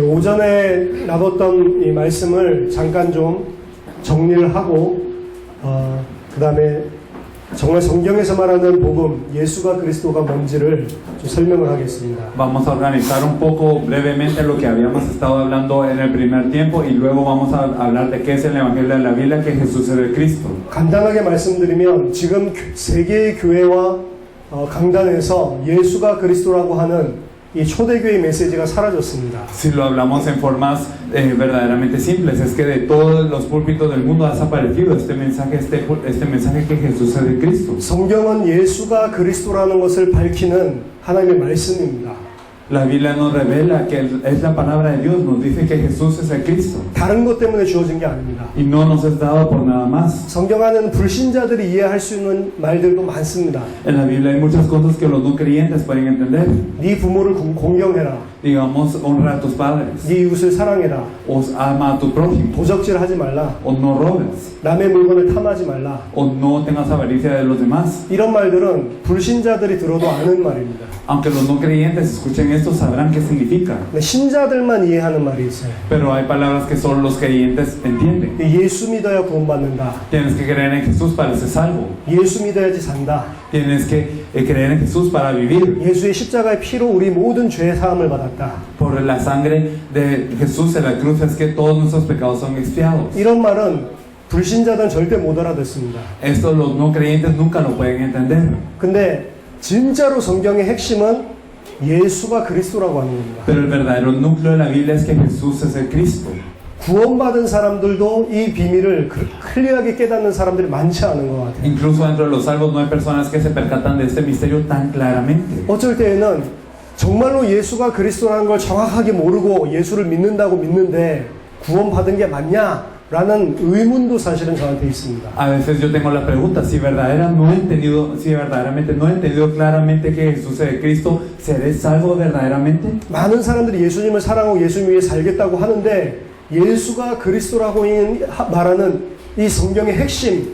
오전에 나눴던 이 말씀을 잠깐 좀 정리를 하고 그 다음에 정말 성경에서 말하는 복음, 예수가 그리스도가 뭔지를 좀 설명을 하겠습니다. Vamos a organizar un poco brevemente lo que habíamos estado hablando en el primer tiempo y luego vamos a hablar de qué es el Evangelio de la Biblia, que Jesús es el Cristo. 간단하게 말씀드리면 지금 세계의 교회와 강단에서 예수가 그리스도라고 하는 이 초대교회 메시지가 사라졌습니다. Si lo hablamos en formas verdaderamente simples, es que de todos los púlpitos del mundo ha desaparecido este mensaje que Jesús es el Cristo. 성경은 예수가 그리스도라는 것을 밝히는 하나님의 말씀입니다. La Biblia nos revela que es la palabra de Dios, nos dice que Jesús es el Cristo. 다른 것 때문에 주어진 게 아닙니다. Y no nos es dado por nada más. 성경 안에는 불신자들이 이해할 수 있는 말들도 많습니다. En la Biblia hay muchas cosas que los no creyentes pueden entender. 네 부모를 공경해라. Digamos, honra a tus padres. 네 이웃을 사랑해라. O ama a tu prójimo. 도적질 하지 말라. O no robes. 남의 물건을 탐하지 말라. O no tengas avaricia de los demás. 이런 말들은 불신자들이 들어도 아는 말입니다. Aunque los no creyentes escuchen esto, sabrán qué significa. 신자들만 이해하는 말이 있어요. Pero hay palabras que solo los creyentes entienden. 예수 믿어야 구원받는다. Tienes que creer en Jesús para ser salvo. 예수 믿어야지 산다. Tienes que creer en Jesús para vivir. 예수의 십자가의 피로 우리 모든 죄 사함을 받았다. Por la sangre de Jesús en la cruz es que todos nuestros pecados son expiados. 이런 말은 불신자들은 절대 못 알아듣습니다. Esto los no creyentes nunca lo pueden entender. 근데 진짜로 성경의 핵심은 예수가 그리스도라고 하는 겁니다. Pero el verdadero núcleo de la Biblia es que Jesús es el Cristo. 구원받은 사람들도 이 비밀을 클리어하게 깨닫는 사람들이 많지 않은 것 같아요. Incluso dentro de los salvos no hay personas que se percatan de este misterio tan claramente. 어쩔 때에는 정말로 예수가 그리스도라는 걸 정확하게 모르고 예수를 믿는다고 믿는데 구원받은 게 맞냐? 라는 의문도 사실은 저한테 있습니다. A veces yo tengo la pregunta, si verdaderamente no he entendido claramente que Jesús es el Cristo, ¿seré salvo verdaderamente? 많은 사람들이 예수님을 사랑하고 예수님 위해 살겠다고 하는데 예수가 그리스도라고 말하는 이 성경의 핵심,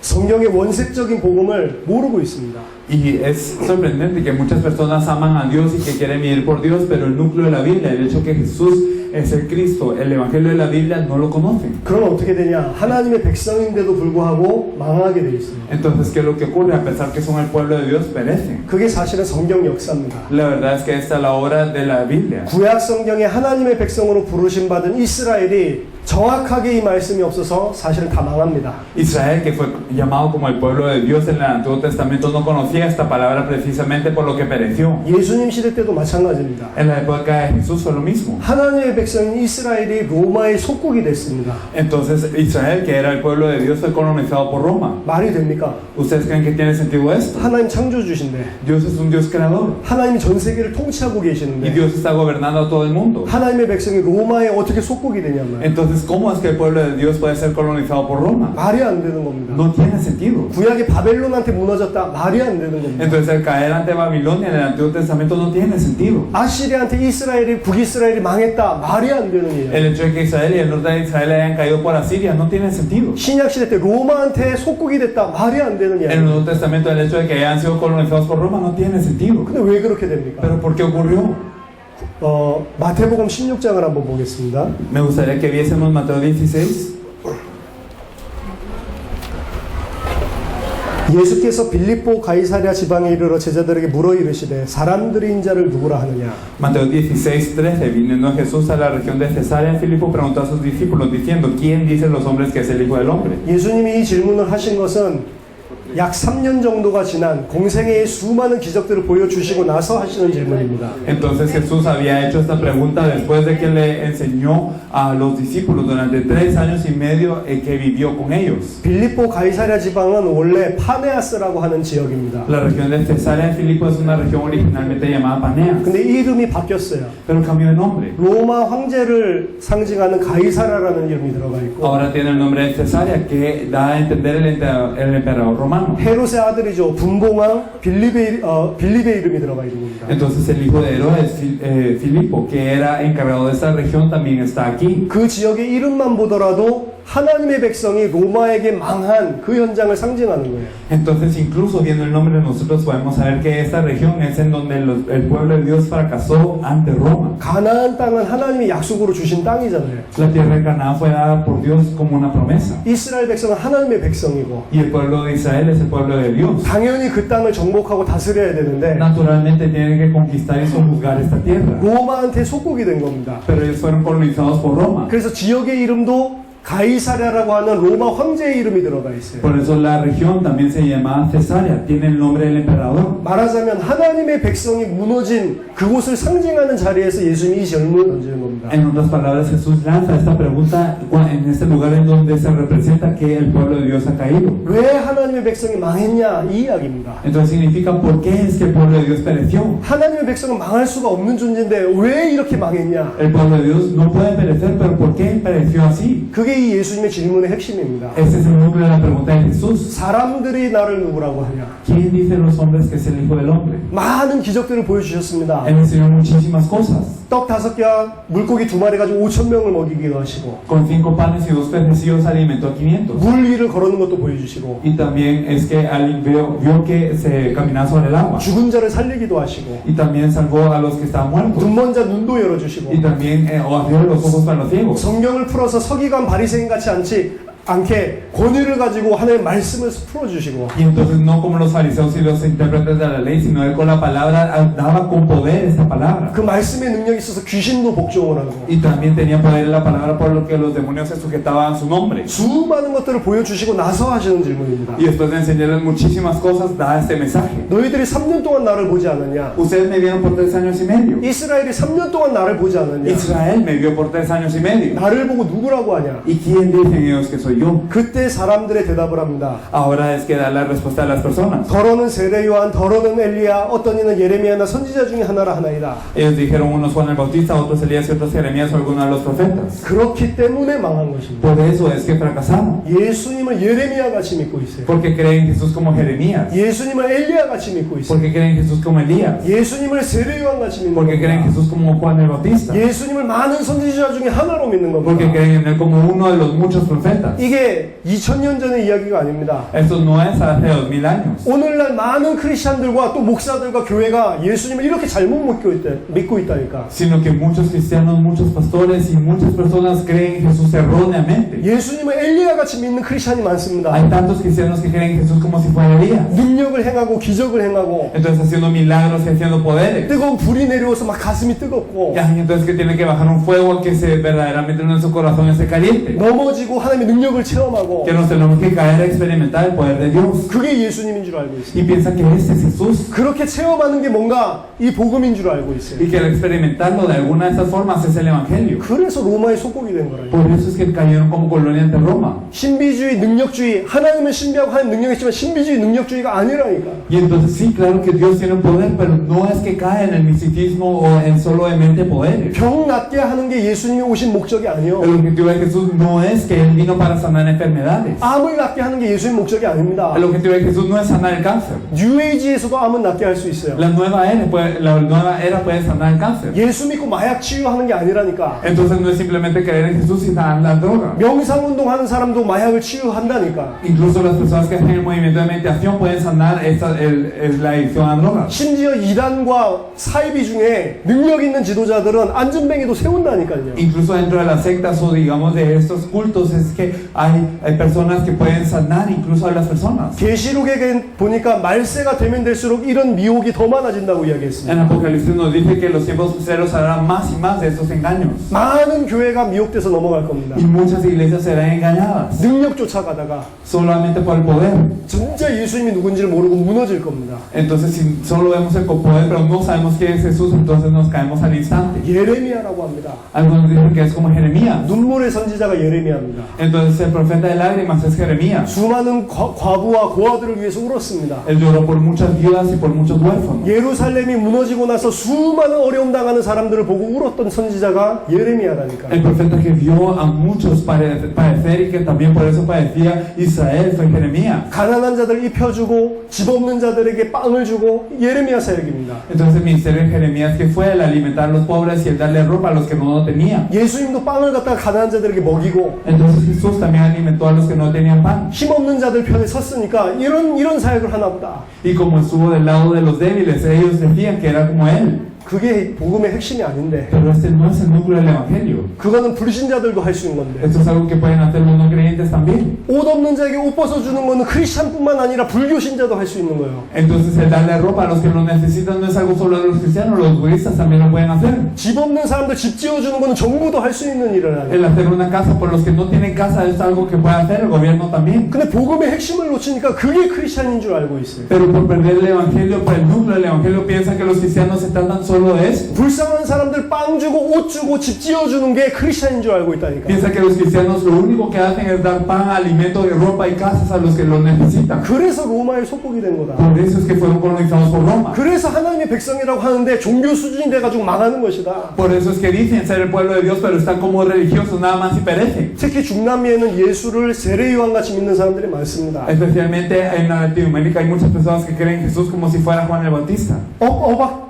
성경의 원색적인 복음을 모르고 있습니다. Y es sorprendente que muchas personas aman a Dios y que quieren vivir por Dios, pero el núcleo de la Biblia, el hecho que Jesús es el Cristo, el Evangelio de la Biblia, no lo conocen. 그럼 어떻게 되냐? 하나님의 백성인데도 불구하고 망하게 돼 있습니다. Entonces, ¿qué es lo que ocurre? A pesar que son el pueblo de Dios, perecen. 그게 사실은 성경 역사입니다. La verdad es que esta es la obra de la Biblia. 구약 성경에 하나님의 백성으로 부르심 받은 이스라엘이 정확하게 이 말씀이 없어서 사실은 다 망합니다. Israel, que fue llamado como el pueblo de Dios en el Antiguo Testamento, no conocía esta palabra precisamente por lo que pereció. 예수님 시대 때도 마찬가지입니다. En la época de Jesús fue lo mismo. 하나님의 백성인 이스라엘이 로마의 속국이 됐습니다. Entonces Israel, que era el pueblo de Dios, fue colonizado por Roma. 말이 됩니까? ¿Ustedes creen que tiene sentido esto? 하나님 창조주신데 Dios es un Dios creador. 하나님이 전 세계를 통치하고 Y 계시는데 Dios está gobernando a todo el mundo. 하나님의 백성이 로마에 어떻게 속국이 되냐면 Entonces, ¿cómo es que el pueblo de Dios puede ser colonizado por Roma? 말이 안 되는 겁니다. No tiene sentido. 구약이 바벨론한테 무너졌다. 말이 안 되는 겁니다. Entonces, el caer ante Babilonia en el Antiguo Testamento no tiene sentido. 아시리아한테 북이스라엘이 망했다. 말이 안 되는 일이에요. El hecho de que Israel y el norte de Israel hayan caído por Asiria no tiene sentido. 신약 시대 때 로마한테 속국이 됐다. 말이 안 되는 En el 일이에요. Nuevo Testamento, el hecho de que hayan sido colonizados por Roma no tiene sentido. 근데 왜 그렇게 됩니까? ¿Pero por qué ocurrió? 마태복음 16장을 한번 보겠습니다. Me gustaría que viésemos Mateo 16. 예수께서 빌립보 가이사랴 지방에 이르러 제자들에게 물어 이르시되 사람들이 인자를 누구라 하느냐. Mateo 16:13. Viniendo Jesús a la región de Cesarea, Filipo preguntó a sus discípulos diciendo: ¿Quién dicen los hombres que es el Hijo del Hombre? 예수님이 이 질문을 하신 것은 약 3년 정도가 지난 공생애의 수많은 기적들을 보여주시고 나서 하시는 질문입니다. Entonces Jesús había hecho esta pregunta después de que le enseñó a los discípulos durante 3 años y medio que vivió con ellos. 빌립보 가이사랴 지방은 원래 파네아스라고 하는 지역입니다. La región de Cesarea en Filipo es una región originalmente llamada Paneas, 근데 이름이 바뀌었어요. pero cambió de nombre. 로마 황제를 상징하는 가이사라라는 이름이 들어가 있고 Ahora tiene el nombre de Cesarea, que da a entender el emperador romano. hermano. 헤롯의 아들이죠. 분봉왕 빌립의 이름이 들어가 있는 겁니다. Entonces el hijo de Herodes, Filipo, que era encargado de esta región, también está aquí. 그 지역의 이름만 보더라도 하나님의 백성이 로마에게 망한 그 현장을 상징하는 거예요. Entonces, incluso viendo el nombre, nosotros podemos saber que esta región es en donde el pueblo de Dios fracasó ante Roma. 가나안 땅은 하나님이 약속으로 주신 땅이잖아요. La tierra de Canaán fue dada por Dios como una promesa. 이스라엘 백성은 하나님의 백성이고 Y el pueblo de Israel es el pueblo de Dios. 당연히 그 땅을 정복하고 다스려야 되는데 Naturalmente tienen que conquistar y sojuzgar esta tierra. 로마한테 속국이 된 겁니다. Pero ellos fueron colonizados por Roma. 그래서 지역의 이름도 가이사랴라고 하는 로마 황제의 이름이 들어가 있어요. Por eso la región también se llama Cesarea, tiene el nombre del emperador. 말하자면 하나님의 백성이 무너진 그곳을 상징하는 자리에서 예수님이 이 질문을 던지는 겁니다. En otras palabras, Jesús lanza esta pregunta en este lugar en donde se representa que el pueblo de Dios ha caído. 왜 하나님의 백성이 망했냐 이 이야기입니다. Entonces significa por qué es que el pueblo de Dios pereció. 하나님의 백성은 망할 수가 없는 존재인데 왜 이렇게 망했냐? El pueblo de Dios no puede perecer, pero ¿por qué pereció así? 그게 이 예수님의 질문의 핵심입니다. Ese es el núcleo de la pregunta de Jesús. 사람들이 나를 누구라고 하냐? ¿Quién dice los hombres que es el Hijo del Hombre? 많은 기적들을 보여주셨습니다. Él enseñó muchísimas cosas. 떡 5개와 물고기 2마리 가지고 5,000명을 먹이기도 하시고 Con 5 panes y 2 pececillos alimentó a 500. 물 위를 걸어는 것도 보여주시고 Y también es que alguien vio que se caminaba sobre el agua. 죽은 자를 살리기도 하시고 Y también salvó a los que estaban muertos. 눈먼 자 눈도 열어주시고 Y también abrió los ojos para los ciegos. 성경을 풀어서 서기관 바리새인 같이 않게 권위를 가지고 하나님의 말씀을 풀어주시고 Y entonces no como los fariseos y los intérpretes de la ley, sino él con la palabra daba con poder esta palabra. 그 말씀의 능력이 있어서 귀신도 복종을 하고 Y también tenía poder en la palabra por lo que los demonios se sujetaban a su nombre. 수많은 것들을 보여주시고 나서 하시는 질문입니다. Y después de enseñarles muchísimas cosas, da este mensaje. 너희들이 3년 동안 나를 보지 않았냐? Ustedes me vieron por 3 años y medio. 이스라엘이 3년 동안 나를 보지 않았냐? Israel me vio por 3 años y medio. 나를 보고 누구라고 하냐? ¿Y quién dicen ellos que soy yo? 그때 사람들의 대답을 합니다. Ahora es que da la respuesta a las personas. 더러는 세례 요한, 더러는 엘리야, 어떤 이는 예레미야나 선지자 중에 하나라 하나이다. Ellos dijeron unos Juan el Bautista, otros Elías y otros Jeremías o alguno de los profetas. 그렇기 때문에 망한 것입니다. Por eso es que fracasaron. 예수님을 예레미야 같이 믿고 있어요. Porque creen en Jesús como Jeremías. 예수님을 엘리야 같이 믿고 있어요. Porque creen en Jesús como Elías. 예수님을 세례 요한 같이 믿는 Porque creen en 겁니다. Jesús como Juan el Bautista. 예수님을 많은 선지자 중에 하나로 믿는 Porque 겁니다. creen en él como uno de los muchos profetas. 이게 2000년 전의 이야기가 아닙니다. Esto no es hace 2000 años. 오늘날 많은 크리스찬들과 또 목사들과 교회가 예수님을 이렇게 잘못 믿고 있다니까. Sino que muchos cristianos, muchos pastores y muchas personas creen en Jesús erróneamente. 예수님을 엘리야 같이 믿는 크리스찬이 많습니다. Hay tantos cristianos que creen en Jesús como si fuera Elías. 능력을 행하고 기적을 행하고 Entonces haciendo milagros y haciendo poderes. 뜨거운 불이 내려와서 막 가슴이 뜨겁고 Y entonces que tiene que bajar un fuego que se verdaderamente en su corazón esté caliente. 넘어지고 하나님의 능력을 체험하고 Que nos tenemos que caer a experimentar el poder de Dios. 그게 예수님인 줄 알고 있어요. Y piensa que este es Jesús. 그렇게 체험하는 게 뭔가 이 복음인 줄 알고 있어요. Y que al experimentarlo de alguna de estas formas es el Evangelio. 그래서 로마의 속국이 된 거예요. Por eso es que cayeron como colonia ante Roma. 신비주의, 능력주의, 하나님은 신비하고 하나님 능력이 있지만 신비주의, 능력주의가 아니라니까. Y entonces sí, claro que Dios tiene poder, pero no es que cae en el misticismo o en solamente poderes. 병 낫게 하는 게 예수님이 오신 목적이 아니요. El objetivo de Jesús no es que Él vino para sanar enfermedades. 암을 낫게 하는 게 예수님 목적이 아닙니다. El objetivo de Jesús no es sanar el cáncer. 뉴에이지에서도 암은 낫게 할 수 있어요. La nueva era puede sanar el cáncer. 예수 믿고 마약 치유하는 게 아니라니까. Entonces no es simplemente creer en Jesús y sanar la droga. 명상운동 하는 사람도 마약을 치유한다니까. Incluso las personas que hacen el movimiento de meditación pueden sanar la adicción a drogas. 심지어 이단과 사이비 중에 능력 있는 지도자들은 안전뱅이도 세운다니까요. Incluso dentro de las sectas o digamos de estos cultos es que hay personas que pueden sanar incluso a las personas. 계시록에 보니까 말세가 되면 될수록 이런 미혹이 더 많아진다고 이야기했습니다. En Apocalipsis nos dice que los tiempos ceros harán más y más de estos engaños. 많은 교회가 미혹돼서 넘어갈 겁니다. Y muchas iglesias serán engañadas 능력 쫓아가다가 solamente por el poder. 진짜 예수님이 누군지를 모르고 무너질 겁니다. Entonces si solo vemos el poder pero no sabemos quién es Jesús, entonces nos caemos al instante. 예레미야라고 합니다. Algunos dicen que es como Jeremías. 눈물의 선지자가 예레미야입니다. Entonces el profeta de lágrimas es Jeremías. 수많은 과부와 고아들을 위해서 울었습니다. Él lloró por muchas viudas y por muchos huérfanos. 예루살렘이 무너지고 나서 수많은 어려움 당하는 사람들을 보고 울었던 선지자가 예레미야라니까. El profeta que vio a muchos padecer y que también por eso padecía Israel fue Jeremías. 가난한 자들 입혀주고 집 없는 자들에게 빵을 주고 예레미야 사역입니다. Entonces el ministerio de Jeremías que fue el alimentar a los pobres y el darle ropa a los que no lo tenían. 예수님도 빵을 갖다가 가난한 자들에게 먹이고 Entonces Jesús también alimentó a los que no tenían pan. 힘없는 자들 편에 섰으니까 이런 사역을 하나 보다. Y como estuvo del lado de los débiles, ellos decían que era como él. 그게 복음의 핵심이 아닌데 Pero este no es el núcleo del evangelio. 그거는 불신자들도 할 수 있는 건데 Esto es algo que pueden hacer los no creyentes también. 옷 없는 자에게 옷 벗어주는 거는 크리스찬뿐만 아니라 불교 신자도 할 수 있는 거예요. Entonces el darle ropa a los que lo necesitan no es algo solo de los cristianos, los budistas también lo pueden hacer. 집 없는 사람들 집 지어주는 거는 정부도 할 수 있는 일을 하는 El hacer una casa por los que no tienen casa es algo que puede hacer el gobierno también. 근데 복음의 핵심을 놓치니까 그게 크리스찬인 줄 알고 있어요. Pero por perder el evangelio, por el núcleo del evangelio, piensan que los cristianos se tratan solo de eso. 불쌍한 사람들 빵 주고 옷 주고 집 지어주는 게 크리스찬인 줄 알고 있다니까. Piensan que los cristianos lo único que hacen es dar pan, alimento, ropa y casas a los que lo necesitan. 그래서 로마의 속국이 된 거다. Por eso es que fueron colonizados por Roma. 그래서 하나님의 백성이라고 하는데 종교 수준이 돼가지고 망하는 것이다. Por eso es que dicen ser el pueblo de Dios, pero están como religiosos nada más y perecen. 특히 중남미에는 예수를 세례요한같이 믿는 사람들이 많습니다. Especialmente en Latinoamérica hay muchas personas que creen en Jesús como si fuera Juan el Bautista.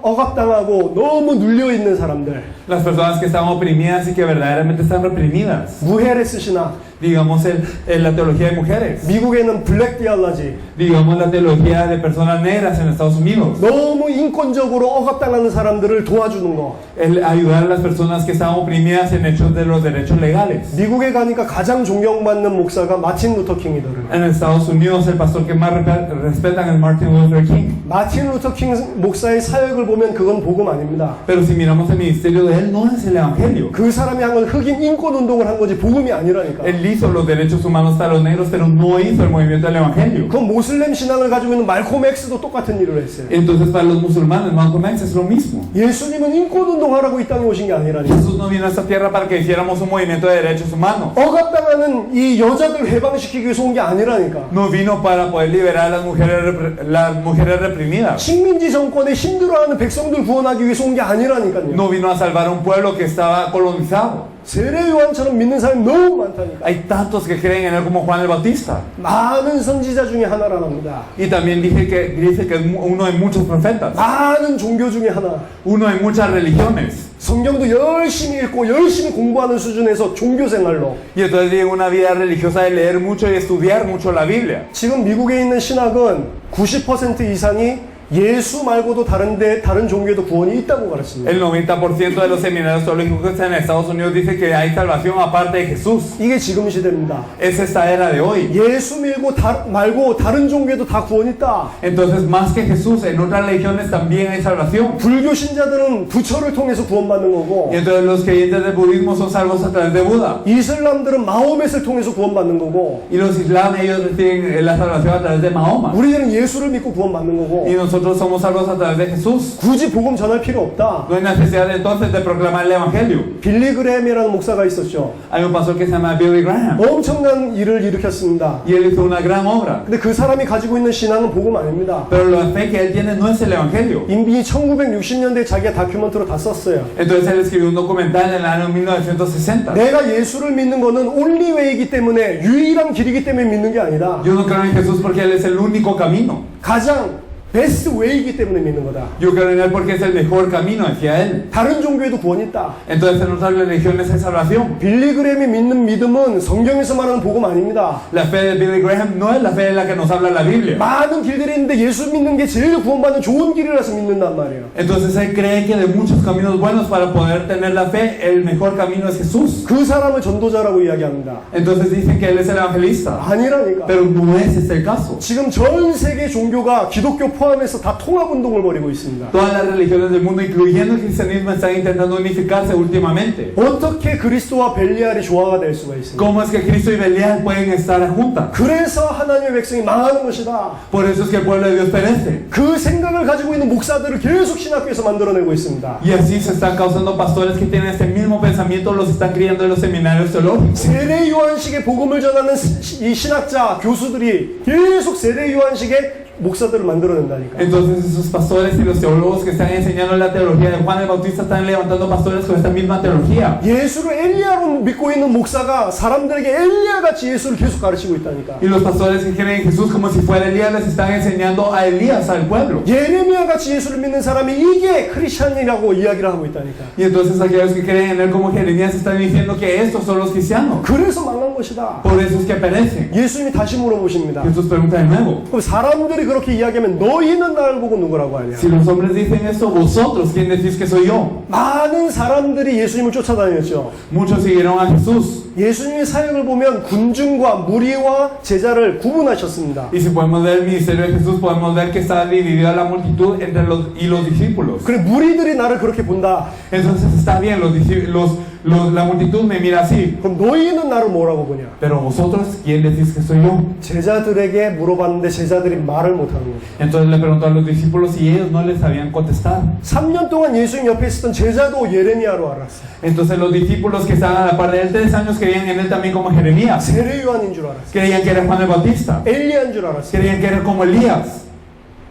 억압당하고 너무 눌려 있는 사람들. Las personas que están oprimidas y que verdaderamente están reprimidas. 무헤레스시나 Digamos la teología de mujeres. 미국에는 블랙 디알라지. Digamos la teología de personas negras en Estados Unidos. 너무 인권적으로 억압당하는 사람들을 도와주는 거. El ayudar a las personas que están oprimidas en hechos de los derechos legales. 미국에 가니까 가장 존경받는 목사가 마틴 루터 킹이더라고요. En Estados Unidos el pastor que más respetan es Martin Luther King. 마틴 루터 킹 목사의 사역을 보면 그건 복음 아닙니다. Pero si miramos el ministerio de él, no es el evangelio. 그 사람이 한 건 흑인 인권 운동을 한 거지 복음이 아니라니까. Él hizo los derechos humanos para los negros, pero no hizo el movimiento del evangelio. 그 모슬렘 신앙을 가지고 있는 말콤 X도 똑같은 일을 했어요. Entonces para los musulmanes, Malcolm X es lo mismo. 예수님은 인권 운동하라고 이 땅에 오신 게 아니라니까. Jesús no vino a esta tierra para que hiciéramos un movimiento de derechos humanos. 억압당하는 이 여자들 해방시키기 위해서 온 게 아니라니까. No vino para poder liberar a las mujeres reprimidas. 식민지 정권에 힘들어하는 백성들 구원하기 위해서 온 게 아니라니까요. No vino a salvar a un pueblo que estaba colonizado. 세례 요한처럼 믿는 사람이 너무 많다니까. Hay tantos que creen en él como Juan el Bautista. 많은 선지자 중에 하나랍니다. Y también dice que es uno de muchos profetas. 많은 종교 중에 하나. Uno de muchas religiones. 성경도 열심히 읽고 열심히 공부하는 수준에서 종교 생활로. Y entonces vive una vida religiosa de leer mucho y estudiar mucho la Biblia. 지금 미국에 있는 신학은 90% 이상이 예수 말고도 다른 종교에도 구원이 있다고 가르칩니다. El 90% de los seminarios teológicos que están en Estados Unidos dice que hay salvación aparte de Jesús. 이게 지금 시대입니다. Es esta era de hoy. 예수 말고 다른 종교에도 다 구원 있다. Entonces, más que Jesús, en otras religiones también hay salvación. 불교 신자들은 부처를 통해서 구원받는 거고, Y entonces los creyentes del budismo son salvos a través de Buda. 이슬람들은 마호멧을 통해서 구원받는 거고, Y los islam, ellos reciben la salvación a través de Mahoma. 우리들은 예수를 믿고 구원받는 거고, Y nosotros somos salvos a través de Jesús. 굳이 복음 전할 필요 없다. No hay necesidad entonces de proclamar el evangelio. 빌리 그레햄이라는 목사가 있었죠. Hay un pastor que se llama Billy Graham. 엄청난 일을 일으켰습니다. Y él hizo una gran obra. 근데 그 사람이 가지고 있는 신앙은 복음 아닙니다. Pero la fe que él tiene no es el evangelio. 이미 1960년대에 자기가 다큐멘터로 다 썼어요. Entonces él escribió un documental en el año 1960. 내가 예수를 믿는 거는 온리웨이이기 때문에 유일한 길이기 때문에 믿는 게 아니라 Yo no creo en Jesús porque él es el único camino. 가장 베스트 웨이이기 때문에 믿는 거다. Yo creo en él porque es el mejor camino hacia él. 다른 종교에도 구원이 있다. Entonces en otras religiones hay salvación. 빌리 그레햄이 믿는 믿음은 성경에서 말하는 복음 아닙니다. La fe de Billy Graham no es la fe de la que nos habla la Biblia. 많은 길들이 있는데 예수 믿는 게 제일 구원받는 좋은 길이라서 믿는단 말이에요. Entonces él cree que de muchos caminos buenos para poder tener la fe, el mejor camino es Jesús. 그 사람을 전도자라고 이야기합니다. Entonces dicen que él es el evangelista. 아니라니까. Pero no es ese el caso. 지금 전 세계 종교가 기독교 포함해서 다 통합운동을 벌이고 있습니다. Todas las religiones del mundo, incluyendo el cristianismo, están intentando unificarse últimamente. 어떻게 그리스도와 벨리알이 조화가 될 수가 있습니까? ¿Cómo es que Cristo y Belial pueden estar juntas? 그래서 하나님의 백성이 망하는 것이다. Por eso es que el pueblo de Dios perece. 그 생각을 가지고 있는 목사들을 계속 신학교에서 만들어내고 있습니다. Y así se están causando pastores que tienen este mismo pensamiento, los están criando en los seminarios teológicos. 세례 요한식의 복음을 전하는 이 신학자 교수들이 계속 세례 요한식의 목사들을 만들어낸다니까. Entonces esos pastores y los teólogos que están enseñando la teología de Juan el Bautista están levantando pastores con esta misma teología. 예수를 엘리야로 믿고 있는 목사가 사람들에게 엘리야같이 예수를 계속 가르치고 있다니까. Y los pastores que creen en Jesús como si fuera Elías les están enseñando a Elías al pueblo. 예레미야같이 예수를 믿는 사람이 이게 크리스찬이라고 이야기를 하고 있다니까. Y entonces aquellos que creen en él como Jeremías están diciendo que estos son los cristianos. 그래서 망한 것이다. Por eso es que perecen. 예수님이 다시 물어보십니다. Jesús pregunta de nuevo. 그럼 사람들이 그렇게 이야기하면 너희는 나를 보고 누구라고 하냐? Si los hombres dicen esto, vosotros, ¿quién decís que soy yo? 많은 사람들이 예수님을 쫓아다녔죠. Muchos siguieron a Jesús. 예수님의 사역을 보면 군중과 무리와 제자를 구분하셨습니다. Y si podemos ver el ministerio de Jesús, podemos ver que está dividida la multitud entre los discípulos. 그래 무리들이 나를 그렇게 본다. Entonces está bien, la multitud me mira así. 그럼 너희는 나를 뭐라고 보냐? Pero vosotros, ¿quién decís que soy yo? 제자들에게 물어봤는데 제자들이 말을 못하는 거예요. Entonces le preguntó a los discípulos y ellos no les sabían contestar. 3년 동안 예수님 옆에 있었던 제자도 예레미야로 알았어요. Entonces los discípulos que estaban a la par de él 3 años creían en él también como Jeremías. 세례 요한인 줄 알았어요. Creían que era Juan el Bautista. 엘리야인 줄 알았어요. Creían que era como Elías.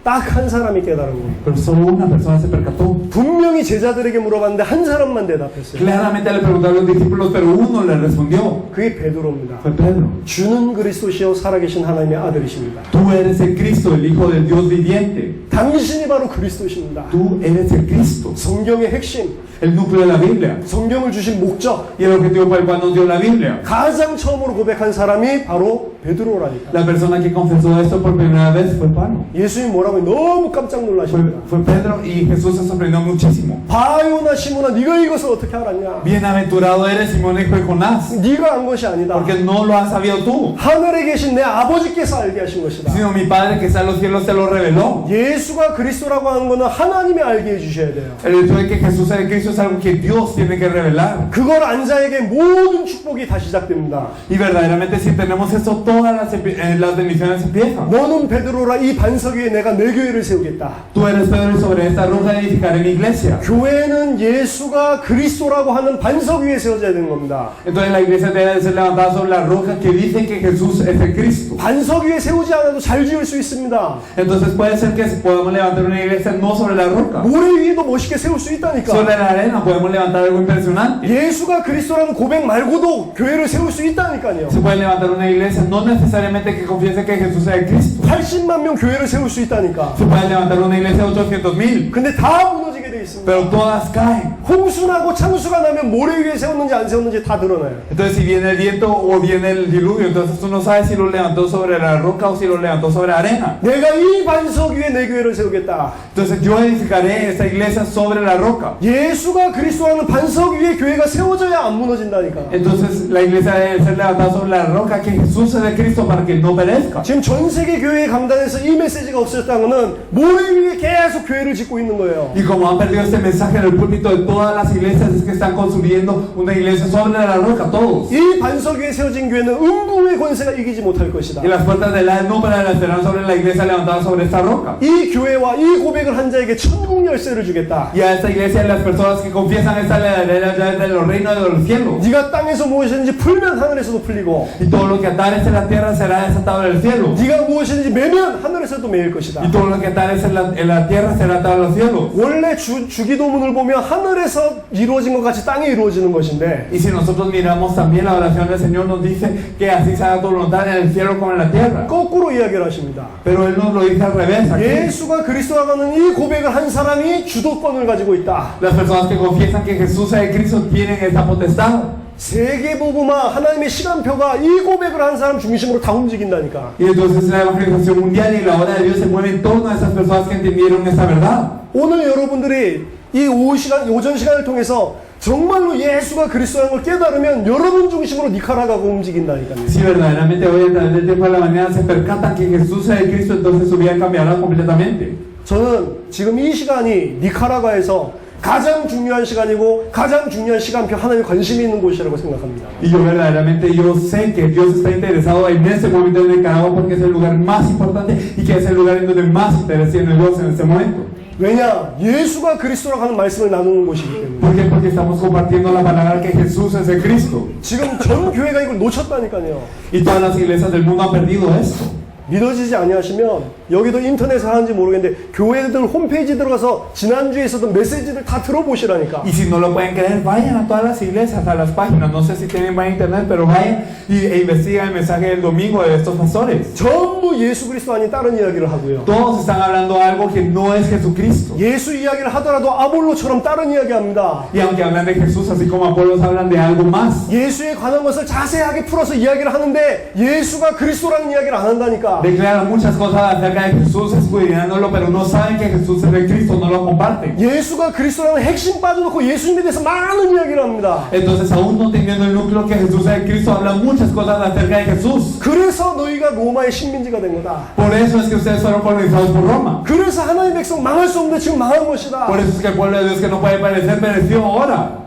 딱 한 사람이 깨달은 거예요. Pero solo una persona se percató. 분명히 제자들에게 물어봤는데 한 사람만 대답했어요. Claramente le preguntó a los discípulos, pero uno le respondió. 그게 베드로입니다. Fue Pedro. 주는 그리스도시요 살아계신 하나님의 아들이십니다. Tú eres el Cristo, el Hijo del Dios viviente. 당신이 바로 그리스도십니다. Tú eres el Cristo, 성경의 핵심, el núcleo de la Biblia. 성경을 주신 목적, Y el objetivo por el cual nos dio la Biblia. 가장 처음으로 고백한 사람이 바로 베드로라니까. La persona que confesó esto por primera vez fue Pablo. 예수님 뭐라고 너무 깜짝 놀라십니다. Fue Pedro y Jesús se sorprendió muchísimo. 바요나 시몬아 네가 이것을 어떻게 알았냐? Bienaventurado eres Simón hijo de Jonás, 네가 안 것이 아니다. porque no lo has sabido tú, 하늘에 계신 내 아버지께서 알게 하신 것이다. sino mi Padre que está en los cielos te lo reveló. 예수가 그리스도라고 하는 것은 하나님이 알게 해주셔야 돼요. El hecho de que Jesús es el Cristo es algo que Dios tiene que revelar. 그걸 안 자에게 모든 축복이 다 시작됩니다. Y verdaderamente si tenemos eso, todas las bendiciones empiezan. 너는 베드로라 이 반석 위에 내가 내 교회를 세우겠다. Tú eres Pedro y sobre esta roca edificaré mi iglesia. 교회는 예수가 그리스도라고 하는 반석 위에 세워져야 되는 겁니다. Entonces la iglesia debe ser levantada sobre la roca que dice que Jesús es el Cristo. 반석 위에 세우지 않아도 잘 지을 수 있습니다. Entonces puede ser que podamos levantar una iglesia no sobre la roca. 모래 위에도 멋있게 세울 수 있다니까. Sobre la arena podemos levantar algo impresionante. 예수가 그리스도라는 고백 말고도 교회를 세울 수 있다니까요. Se puede levantar una iglesia no necesariamente que confiese que Jesús es el Cristo. 80만 명 교회를 세울 수 있다니까. Se puede levantar una iglesia de 800,000. 근데 다 무너지게 돼 있습니다. Pero todas caen. 홍수나고 창수가 나면 모래 위에 세웠는지 안 세웠는지 다 드러나요. Entonces si viene el viento o viene el diluvio, entonces tú no sabes si lo levantó sobre la roca o si lo levantó sobre arena. 내가 이 반석 위에 내 교회를 세우겠다. Entonces yo edificaré esta iglesia sobre la roca. 예수가 그리스도라는 반석 위에 교회가 세워져야 안 무너진다니까. Entonces la iglesia debe ser levantada sobre la roca que Jesús es el Cristo para que no perezca. 지금 전 세계 교회 강단에서 이 메시지가 없었다는 것은 모래 위에 계속 교회를 짓고 있는 거예요. Y como han perdido este mensaje en el púlpito de todas las iglesias es que están construyendo una iglesia sobre la roca todos. 이 반석 위에 세워진 교회는 음부의 권세가 이기지 못할 것이다. Y las puertas del Hades no prevalecerán sobre la iglesia levantada sobre esta roca. 이 교회와 이 고백을 한 자에게 천국 열쇠를 주겠다. Y a esta iglesia las personas que confiesan esta le daré las llaves de los reinos de los cielos. 네가 땅에서 무엇이든지 풀면 하늘에서도 풀리고 Y todo lo que atares en la tierra será desatado en el cielo. 네가 무엇이든지 매면 하늘에서도 매일 것이다. Y todo lo que atares en la tierra será atado en los cielos. 원래 주기도문을 보면 하늘에서 이루어진 것 같이 땅에 이루어지는 것인데 Y si nosotros miramos también la oración del Señor nos dice que así se haga tu voluntad en el cielo como en la tierra. 거꾸로 이야기를 하십니다. Pero Él nos lo dice al revés aquí. 예수가 그리스도라고 하는 이 고백을 한 사람이 주도권을 가지고 있다. Las personas que confiesan que Jesús es el Cristo tienen esta potestad. 세계복음화 하나님의 시간표가 이 고백을 한 사람 중심으로 다 움직인다니까. Y entonces la evangelización mundial y la obra de Dios se mueve en torno a esas personas que entendieron esta verdad. 오늘 여러분들이 이 오전 시간을 통해서 정말로 예수가 그리스도라는 걸 깨달으면 여러분 중심으로 니카라과가 움직인다니까요. Si verdaderamente hoy a través del tiempo de la mañana se percatan que Jesús es el Cristo, entonces su vida cambiará completamente. 저는 지금 이 시간이 니카라과에서 가장 중요한 시간이고 가장 중요한 시간표 하나님이 관심이 있는 곳이라고 생각합니다. Y yo verdaderamente yo sé que Dios está interesado en este momento de Nicaragua porque es el lugar más importante y que es el lugar en donde más interés tiene Dios en este momento. 왜냐? 예수가 그리스도라고 하는 말씀을 나누는 곳이기 때문에. ¿Por qué? Porque estamos compartiendo la palabra que Jesús es el Cristo. 지금 전 교회가 이걸 놓쳤다니까요. Y todas las iglesias del mundo han perdido esto. 믿어지지 아니하시면 여기도 인터넷에 하는지 모르겠는데 교회들 홈페이지 들어가서 지난주에 있었던 메시지들 다 들어보시라니까. Y si no lo pueden creer, vayan a todas las iglesias, a las páginas. No sé si tienen más internet, pero vayan e investigan el mensaje del domingo de estos pastores. 전부 예수 그리스도 아닌 다른 이야기를 하고요. Todos están hablando algo que no es Jesucristo. 예수 이야기를 하더라도 아볼로처럼 다른 이야기합니다. Y aunque hablan de Jesús, así como Apolos hablan de algo más. 예수에 관한 것을 자세하게 풀어서 이야기를 하는데 예수가 그리스도라는 이야기를 안 한다니까. Declaran muchas cosas acerca de Jesús, escudriñándolo, pero no saben que Jesús es el Cristo, no lo comparten. 예수가 그리스도라는 핵심 빠져놓고 예수님에 대해서 많은 이야기를 합니다. Entonces, aún no teniendo el núcleo que Jesús es el Cristo, hablan muchas cosas acerca de Jesús. 그래서 너희가 로마의 식민지가 된 거다. Por eso es que ustedes fueron colonizados por Roma. 그래서 하나님의 백성 망할 수 없는데 지금 망한 것이다. Por eso es que el pueblo de Dios que no puede parecer pereció ahora.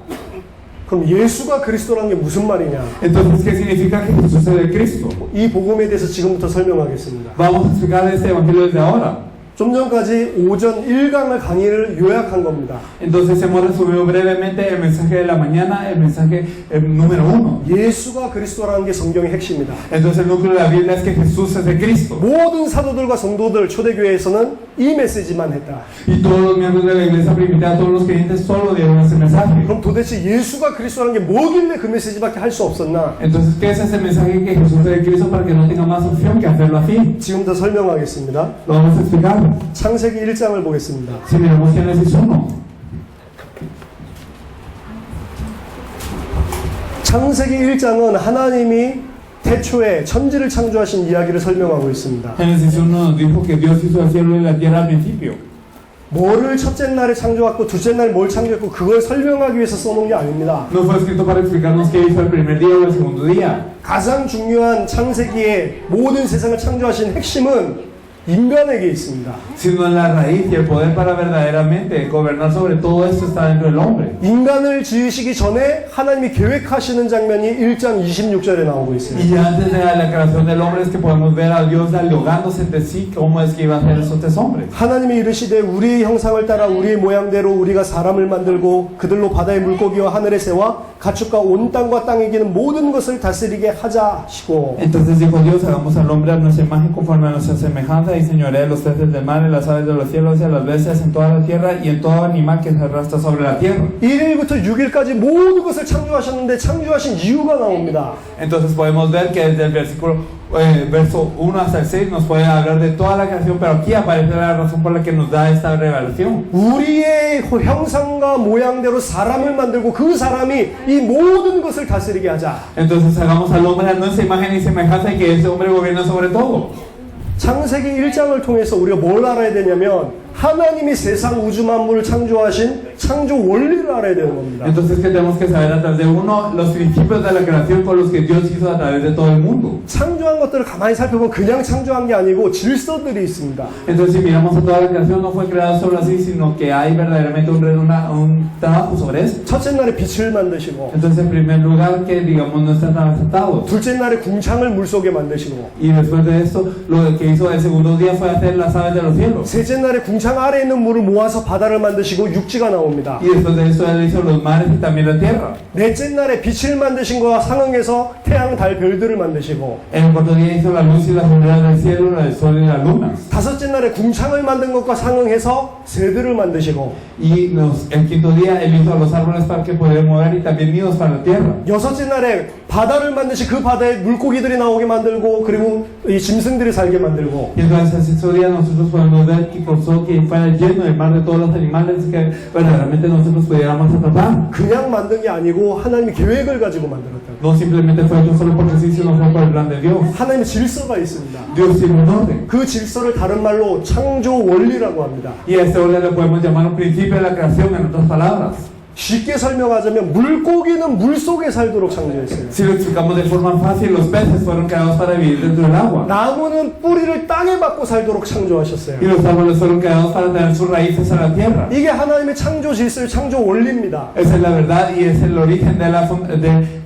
그럼 예수가 그리스도라는 게 무슨 말이냐? Entonces, ¿qué significa que Jesús es el Cristo? 이 복음에 대해서 지금부터 설명하겠습니다. Vamos a explicar este evangelio desde ahora. 좀 전까지 오전 1강을 강의를 요약한 겁니다. Entonces hemos resumido brevemente el mensaje de la mañana, el mensaje número 1. 예수가 그리스도라는 게 성경의 핵심이다. Entonces el núcleo de la Biblia es que Jesús es el Cristo. 모든 사도들과 성도들 초대교회에서는 이 메시지만 했다. Y todos los miembros de la iglesia primitiva, todos los creyentes solo dieron ese mensaje. 그럼 도대체 예수가 그리스도라는 게 뭐길래 그 메시지밖에 할 수 없었나? Entonces, ¿qué es ese mensaje que Jesús es el Cristo para que no tenga más opción que hacerlo así? 지금부터 설명하겠습니다. Lo vamos a explicar. 창세기 1장을 보겠습니다. Si miramos Génesis 1. 창세기 1장은 하나님이 태초에 천지를 창조하신 이야기를 설명하고 있습니다. Génesis 1 nos dijo que Dios hizo el cielo y la tierra al principio. 뭐를 첫째 날에 창조했고 둘째 날에 뭘 창조했고 그걸 설명하기 위해서 써놓은 게 아닙니다. No fue escrito para explicarnos qué hizo el primer día o el segundo día. 가장 중요한 창세기의 모든 세상을 창조하신 핵심은 인간에게 있습니다. Sino en la raíz y el poder para verdaderamente gobernar sobre todo esto está dentro del hombre. 인간을 지으시기 전에 하나님이 계획하시는 장면이 1장 26절에 나오고 있어요. Y antes de la creación del hombre es que podemos ver a Dios dialogándose entre sí cómo es que iba a hacer esos tres hombres. 하나님이 이르시되 우리의 형상을 따라 우리의 모양대로 우리가 사람을 만들고 그들로 바다의 물고기와 하늘의 새와 가축과 온 땅과 땅에 기는 모든 것을 다스리게 하자 하시고. Entonces dijo Dios, hagamos al hombre a nuestra imagen conforme a nuestra semejanza y señorea de los peces del mar, en las aves de los cielos y a las bestias en toda la tierra y en todo animal que se arrastra sobre la tierra. 1일부터 6일까지 모든 것을 창조하셨는데 창조하신 이유가 나옵니다. Entonces podemos ver que desde el verso 1 hasta el 6 nos puede hablar de toda la creación, pero aquí aparece la razón por la que nos da esta revelación. 우리의 형상과 모양대로 사람을 만들고 그 사람이 이 모든 것을 다스리게 하자. Entonces hagamos al hombre a nuestra imagen y semejanza y que ese hombre gobierne sobre todo. 창세기 1장을 통해서 우리가 뭘 알아야 되냐면 하나님이 세상 우주 만물을 창조하신 창조 원리를 알아야 되는 겁니다. Entonces, ¿qué tenemos que saber a través de uno? Los principios de la creación con los que Dios hizo a través de todo el mundo. 창조한 것들을 가만히 살펴보면 그냥 창조한 게 아니고 질서들이 있습니다. Entonces, si miramos a toda la creación, no fue creada solo así, sino que hay verdaderamente un trabajo sobre eso. 첫째 날에 빛을 만드시고 Entonces, en primer lugar, que digamos no están aceptados. 둘째 날에 궁창을 물속에 만드시고 Y después de esto, lo que hizo el segundo día fue hacer las aves de los cielos. 셋째 날에 궁창 아래에 있는 물을 모아서 바다를 만드시고 육지가 나옵니다. Y después de eso, él hizo los mares y también la tierra. 넷째 날에 빛을 만드신 거와 상응해서 태양, 달, 별들을 만드시고 En el cuarto día hizo la luz y las estrellas del cielo, el sol y la luna. 다섯째 날에 궁창을 만든 것과 상응해서 새들을 만드시고 Y el quinto día él hizo los árboles para que pudieran mover y también nidos para la tierra. 여섯째 날에 바다를 만드시 그 바다에 물고기들이 나오게 만들고 그리고 이 짐승들이 sal게 만들고 Y entonces el sexto día nosotros podemos ver que causó que fuera lleno el mar de todos los animales que verdaderamente nosotros pudiéramos atrapar. 그냥 만든 게 아니고 하나님이 계획을 가지고 만들었다. No simplemente fue hecho solo porque sí, sino fue por el plan de Dios. 하나님의 질서가 있습니다. Dios tiene un orden. 그 질서를 다른 말로 창조 원리라고 합니다. Y a este orden le podemos llamar un principio de la creación, en otras palabras. 쉽게 설명하자면 물고기는 물 속에 살도록 창조했어요. Si lo explicamos de forma fácil, los peces fueron creados para vivir dentro del agua. 나무는 뿌리를 땅에 받고 살도록 창조하셨어요. Y los árboles fueron creados para tener sus raíces en la tierra. 이게 하나님의 창조 질서의 창조 원리입니다. Esa es la verdad y es el origen de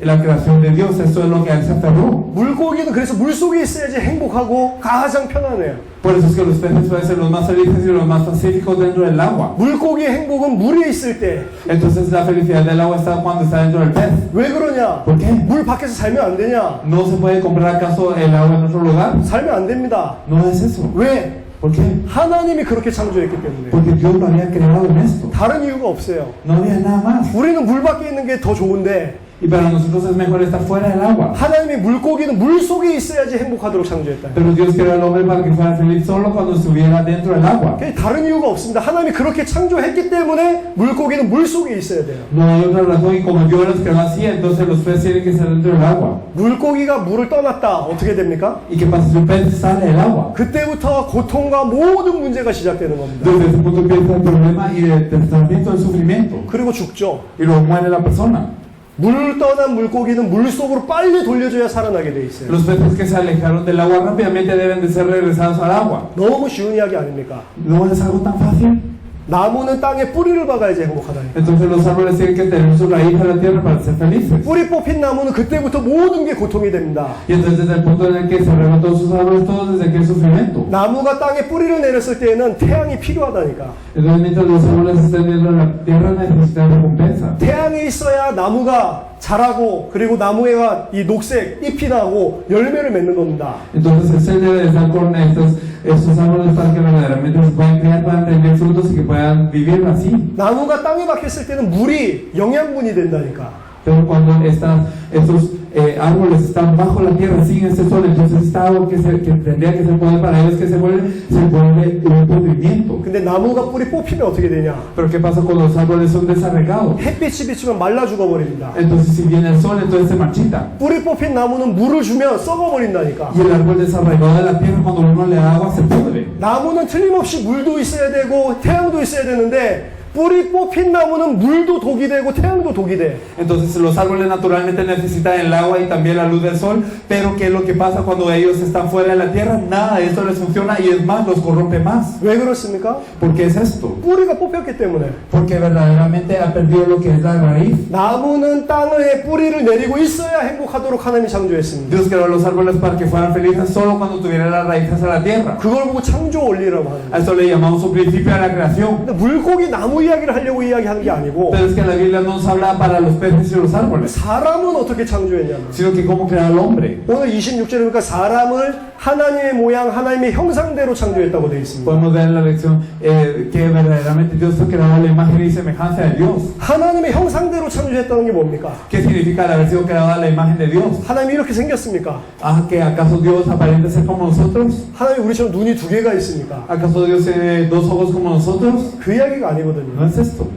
la creación de Dios. Eso es lo que a él se aferró. 물고기는 그래서 물 속에 있어야지 행복하고 가장 편안해요. Por eso es que los peces pueden ser los más felices y los más pacíficos dentro del agua. 물고기의 행복은 물에 있을 때. Entonces la felicidad del agua está cuando está dentro del pez. 왜 그러냐? ¿Por qué? 물 밖에서 살면 안 되냐? ¿No se puede comprar acaso el agua en otro lugar? 살면 안 됩니다. No es eso. 왜? ¿Por qué? 하나님이 그렇게 창조했기 때문에. Porque Dios lo había creado en esto. 다른 이유가 없어요. No había nada más. 우리는 물 밖에 있는 게 더 좋은데 Y para nosotros es mejor estar fuera del agua. 하나님이 물고기는 물 속에 있어야지 행복하도록 창조했다. Pero Dios creó al hombre para que fuera feliz solo cuando estuviera dentro del agua. 다른 이유가 없습니다. 하나님이 그렇게 창조했기 때문에 물고기는 물 속에 있어야 돼요. No hay otra razón y como Dios los creó así, entonces los peces tienen que estar dentro del agua. 물고기가 물을 떠났다. 어떻게 됩니까? ¿Y qué pasa si un pez sale del agua? 그때부터 고통과 모든 문제가 시작되는 겁니다. Desde ese punto empieza el problema y el tratamiento del sufrimiento. 그리고 죽죠. Y luego muere la persona. 물 떠난 물고기는 물 속으로 빨리 돌려줘야 살아나게 돼 있어요. Los peces que se alejaron del agua rápidamente deben de ser regresados al agua. 너무 쉬운 이야기 아닙니까? ¿No es algo tan fácil? 나무는 땅에 뿌리를 박아야지 행복하다니까. Entonces los árboles tienen que tener su raíz en la tierra para ser felices. 뿌리 뽑힌 나무는 그때부터 모든 게 고통이 됩니다. Y entonces desde el punto en el que se regan todos sus árboles, todos desde que es sufrimiento. 나무가 땅에 뿌리를 내렸을 때에는 태양이 필요하다니까. Entonces mientras los árboles estén dentro de la tierra necesitan recompensa. 태양이 있어야 나무가 자라고 그리고 나무에가 이 녹색 잎이 나고 열매를 맺는 겁니다. Entonces el ser debe estar con estos árboles para que verdaderamente se puedan criar, puedan tener frutos y que puedan vivir así. 나무가 땅에 박혔을 때는 물이 영양분이 된다니까. Pero cuando estos árboles están bajo la tierra sin este sol, entonces está algo que tendría que ser poder para ellos que se vuelve un pudrimiento. 근데 나무가 뿌리 뽑히면 어떻게 되냐? Pero ¿qué pasa cuando los árboles son desarraigados? 햇빛이 비추면 말라 죽어버립니다. Entonces si viene el sol, entonces se marchita. 뿌리 뽑힌 나무는 물을 주면 썩어버린다니까. Y el árbol desarraigado de la tierra, cuando uno le da agua, se pudre. 나무는 틀림없이 물도 있어야 되고 태양도 있어야 되는데 뿌리 뽑힌 나무는 물도 독이 되고 태양도 독이 돼. Entonces los árboles naturalmente necesitan el agua y también la luz del sol, pero ¿qué es lo que pasa cuando ellos están fuera de la tierra? Nada de esto les funciona y es más, los corrompe más. 왜 그렇습니까? ¿Por qué es esto? 뿌리가 뽑혔기 때문에. Porque verdaderamente ha perdido lo que es la raíz. 나무는 땅에 뿌리를 내리고 있어야 행복하도록 하나님이 창조했습니다. Dios creó los árboles para que fueran felices solo cuando tuvieran las raíces a la tierra. 그걸 보고 창조 원리라고 하는 A esto le llamamos un principio de la creación. 근데 물고기 나무 이야기를 하려고 이야기하는 게 아니고 Pero es que la Biblia no nos habla para los peces y los árboles, 사람은 어떻게 창조했냐면 sino que cómo crear al hombre. 오늘 26절에 보니까 사람을 하나님의 모양, 하나님의 형상대로 창조했다고 되어 있습니다. Podemos ver en la lección que verdaderamente Dios fue creado a la imagen y semejanza de Dios. 하나님의 형상대로 창조했다는 게 뭡니까? ¿Qué significa el haber sido creado a la imagen de Dios? 하나님이 이렇게 생겼습니까? ¿Ah, que acaso Dios aparenta ser como nosotros? 하나님이 우리처럼 눈이 두 개가 있습니까? ¿Acaso Dios tiene dos ojos como nosotros? 그 이야기가 아니거든요. No es esto.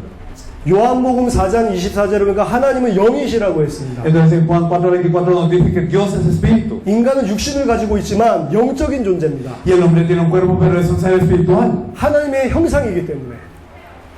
요한복음 4장 24절에 보니까 하나님은 영이시라고 했습니다. Entonces en Juan 4:24 nos dice que Dios es espíritu. 인간은 육신을 가지고 있지만 영적인 존재입니다. Y el hombre tiene un cuerpo, pero es un ser espiritual. 하나님의 형상이기 때문에.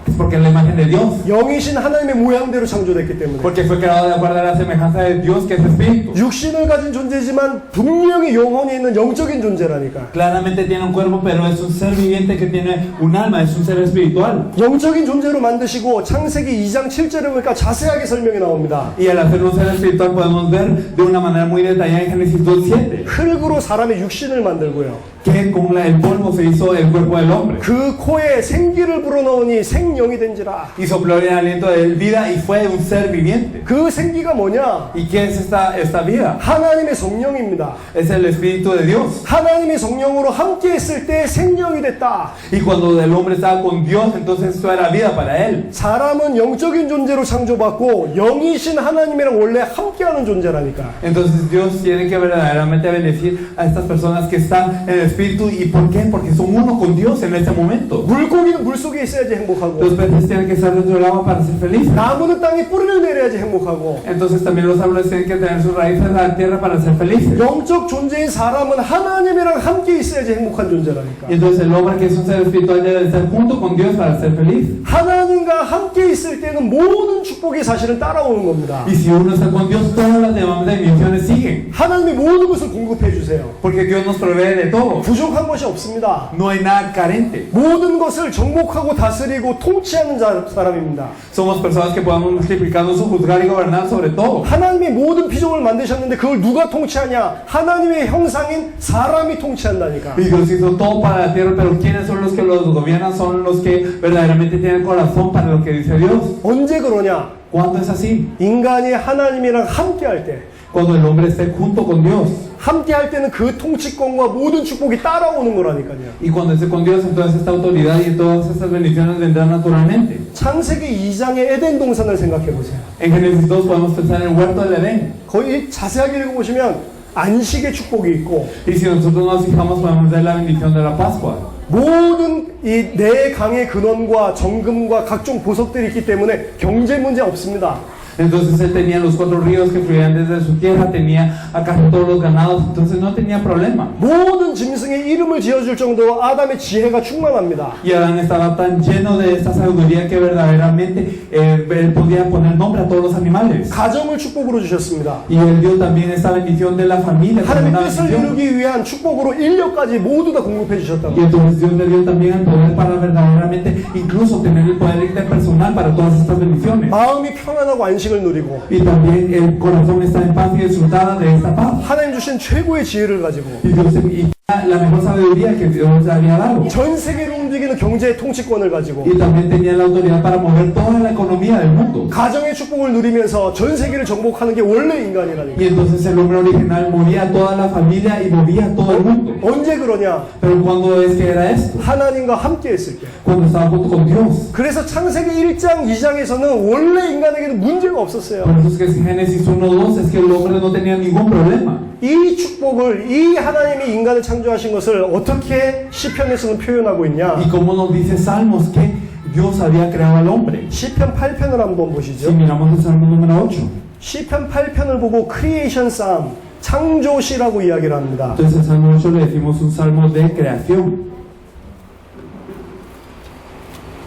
Es porque es la imagen de Dios. 영이신 하나님의 모양대로 창조됐기 때문에. Porque fue creado de acuerdo a la semejanza de Dios, que es espíritu. 육신을 가진 존재지만 분명히 영혼이 있는 영적인 존재라니까. Claramente tiene un cuerpo, pero es un ser viviente que tiene un alma, es un ser espiritual. 영적인 존재로 만드시고 창세기 2장 7절에 보니까 자세하게 설명이 나옵니다. Y al hacer un ser espiritual podemos ver de una manera muy detallada en Génesis 2:7. 흙으로 사람의 육신을 만들고요. Que con el polvo se hizo el cuerpo del hombre. 그 코에 생기를 불어넣으니 생명이 된지라. Y sopló en el aliento de vida y fue un ser viviente. 그 생기가 뭐냐? ¿Y qué es esta vida? 하나님의 성령입니다. Es el Espíritu de Dios. 하나님의 성령으로 함께 했을 때 생명이 됐다. Y cuando el hombre estaba con Dios, entonces esto era vida para él. 사람은 영적인 존재로 창조받고 영이신 하나님이랑 원래 함께하는 존재라니까. Entonces Dios tiene que verdaderamente bendecir a estas personas que están en el Espíritu. ¿Y por qué? Porque son uno con Dios en este momento. 물고기는 물 속에 있어야지 행복하고. Los peces tienen que estar dentro del agua para ser felices. 나무는 땅에 뿌리를 내려야지 행복하고 Entonces también los árboles tienen que tener sus raíces en la tierra para ser felices. 영적 존재인 사람은 하나님이랑 함께 있어야지 행복한 존재라니까. Y entonces el hombre que es un ser espiritual debe estar junto con Dios para ser feliz. 하나님과 함께 있을 때는 모든 축복이 사실은 따라오는 겁니다. Y si uno está con Dios, todas las demás bendiciones siguen. 하나님이 모든 것을 공급해 주세요. Porque Dios nos provee de todo. 부족한 것이 없습니다. No hay nada carente. 모든 것을 정복하고 다스리고 통치하는 사람입니다. Somos personas que podemos multiplicarnos, juzgar y gobernar sobre todo. 하나님이 모든 피조물을 만드셨는데 그걸 누가 통치하냐? 하나님의 형상인 사람이 통치한다니까. Y Dios hizo todo para la tierra, pero ¿quiénes son los que los gobiernan? Son los que verdaderamente tienen corazón para lo que dice Dios. 언제 그러냐? ¿Cuándo es así? 인간이 하나님이랑 함께 할 때. Cuando el hombre esté junto con Dios. 함께 할 때는 그 통치권과 모든 축복이 따라오는 거라니까요. Y cuando esté con Dios, entonces esta autoridad y todas estas bendiciones vendrán naturalmente. 창세기 2장의 에덴 동산을 생각해 보세요. En Génesis 2 podemos pensar en el huerto del Edén. 거의 자세하게 읽어보시면 안식의 축복이 있고 Y si nosotros nos fijamos, podemos ver la bendición de la Pascua. 모든 이 네 강의 근원과 정금과 각종 보석들이 있기 때문에 경제 문제 없습니다. Entonces él tenía los 4 ríos que fluían desde su tierra, tenía acá todos los ganados, entonces no tenía problema. 모든 짐승의 이름을 지어줄 정도로 아담의 지혜가 충만합니다. Y Adán estaba tan lleno de esta sabiduría que verdaderamente él podía poner nombre a todos los animales. 가정을 축복으로 주셨습니다. Y él dio también esta bendición de la familia como 하나님의 una 뜻을 bendición. 이루기 위한 축복으로 인력까지 모두 다 공급해 주셨다고. Y entonces Dios le dio también el poder para verdaderamente incluso tener el poder interpersonal para todas estas bendiciones. 마음이 평안하고 안식을 누리고 Y también el corazón está en paz y disfrutada de esta paz. 하나님 주신 최고의 지혜를 가지고 Y Dios y la mejor sabiduría que Dios le había dado. 전 세계를 움직이는 경제의 통치권을 가지고 Y también tenía la autoridad para mover toda la economía del mundo. 가정의 축복을 누리면서 전 세계를 정복하는 게 원래 인간이라니까. Y entonces el hombre original movía a toda la familia y movía a todo el mundo. 언제 그러냐? Pero ¿cuándo es que era esto? 하나님과 함께 했을 때. Cuando estaba junto con Dios. 그래서 창세기 1장, 2장에서는 원래 인간에게는 문제가 없었어요. Por eso es que en Génesis 1:2 es que el hombre no tenía ningún problema. 이 축복을, 이 하나님이 인간을 창조하신 것을 어떻게 시편에서는 표현하고 있냐? Y como nos dice Salmos que Dios había creado al hombre. 시편 8편을 한번 Si 보시죠. miramos el Salmo número 8. 시편 8편을 보고 크리에이션 쌈, 창조시라고 이야기를 합니다. Entonces el Salmo 8 le decimos un salmo de creación.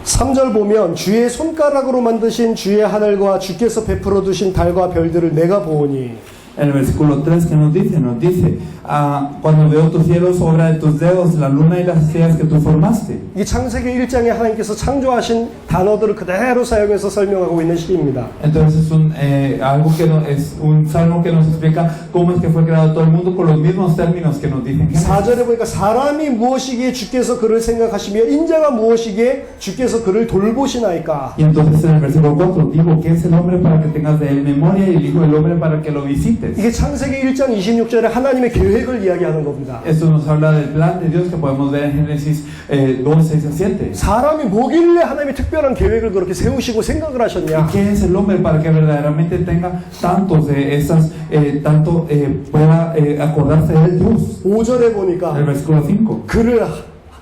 3절 보면 주의 손가락으로 만드신 주의 하늘과 주께서 베풀어 두신 달과 별들을 내가 보오니. El versículo 3 que nos dice, cuando veo tus cielos, obra de tus dedos, la luna y las estrellas que tú formaste. 이 창세기 1장에 하나님께서 창조하신 단어들을 그대로 사용해서 설명하고 있는 시입니다. Entonces algo que es un salmo que nos explica cómo es que fue creado todo el mundo con los mismos términos que nos dicen. 4절에 보니까 사람이 무엇이기에 주께서 그를 생각하시며 인자가 무엇이기에 주께서 그를 돌보시나이까. Y entonces en el versículo 4 digo que es el hombre para que tengas de él memoria y el hijo del hombre para que lo visites. 이게 창세기 1장 26절에 하나님의 계획을 이야기하는 겁니다. Esto nos habla del plan de Dios que podemos ver en Génesis 2, 6 a 7. 사람이 뭐길래 하나님이 특별한 계획을 그렇게 세우시고 생각을 하셨냐? ¿Qué es el hombre para que verdaderamente tenga tantos de esas, pueda acordarse de Dios? 5절에 보니까 El versículo 5. 그를